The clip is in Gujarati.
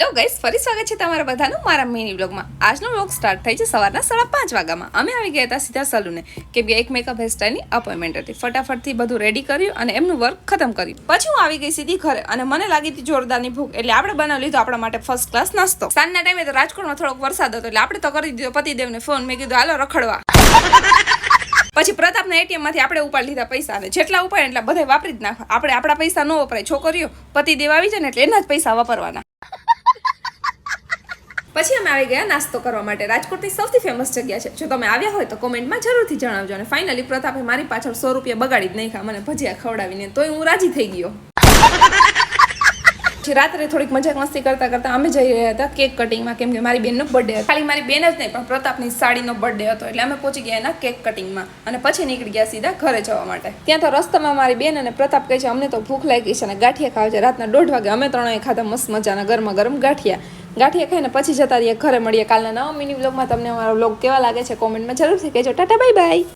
હેલો ગાઈસ, ફરી સ્વાગત છે તમારા બધાનું મારા મિની વ્લોગમાં. આજનો વ્લોગ સ્ટાર્ટ થાય છે સવારના 5:30 વાગ્યામાં. અમે આવી ગયા હતા સીધા સલૂને, કેમ કે એક મેકઅપ હેરસ્ટાઈલની અપોઇન્ટમેન્ટ હતી. ફટાફટથી બધું રેડી કર્યું અને એમનું વર્ક ખતમ કર્યું. પછી હું આવી ગઈ સીધી ઘરે અને મને લાગી હતી જોરદારની ભૂખ, એટલે આપણે બનાવી લીધો આપણા માટે ફર્સ્ટ ક્લાસ નાસ્તો. સાંજના ટાઈમે તો રાજકોટમાં થોડોક વરસાદ હતો, એટલે આપણે તો કરી દીધો પતિદેવને ફોન. મેં કીધું હાલો રખડવા. પછી પ્રતાપના એટીએમ માંથી આપણે ઉપાડી લીધા પૈસા, અને જેટલા ઉપાડે એટલા બધા વાપરી જ નાખવા. આપણે આપણા પૈસા ન વપરાય, છોકરીઓ પતિદેવ આવી જાય ને એટલે એના જ પૈસા વાપરવાના. પછી અમે આવી ગયા નાસ્તો કરવા માટે. રાજકોટની સૌથી ફેમસ જગ્યા છે. જો તમે આવ્યા હોય તો કોમેન્ટમાં જરૂરથી જણાવજો. અને ફાઇનલી પ્રતાપે મારી પાછળ 100 રૂપિયા બગાડી જ નાખ્યા મને ભજીયા ખવડાવીને, તોય હું રાજી થઈ ગયો. રાત્રે થોડીક મજાક મસ્તી કરતા કરતા અમે જઈ રહ્યા હતા કેક કટિંગમાં, કેમ કે મારી બેનનો બર્થડે હતો. ખાલી મારી બેન જ નહીં પણ પ્રતાપની સાડીનો બર્થડે હતો, એટલે અમે પહોંચી ગયા એના કેક કટિંગમાં અને પછી નીકળી ગયા સીધા ઘરે જવા માટે. ત્યાં તો રસ્તામાં મારી બેન અને પ્રતાપ કહે છે અમને તો ભૂખ લાગી છે અને ગાંઠિયા ખાવા છે. રાતના 1:30 વાગે અમે ત્રણેય ખાધા મસ્ત મજાના ગરમા ગરમ ગાંઠિયા ખાઈને પછી જતા રહીએ ઘરે. મળીએ કાલના નવા મિની વ્લોગમાં. તમને અમારો વ્લોગ કેવા લાગે છે કોમેન્ટમાં જરૂરથી કહેજો. Tata bye bye.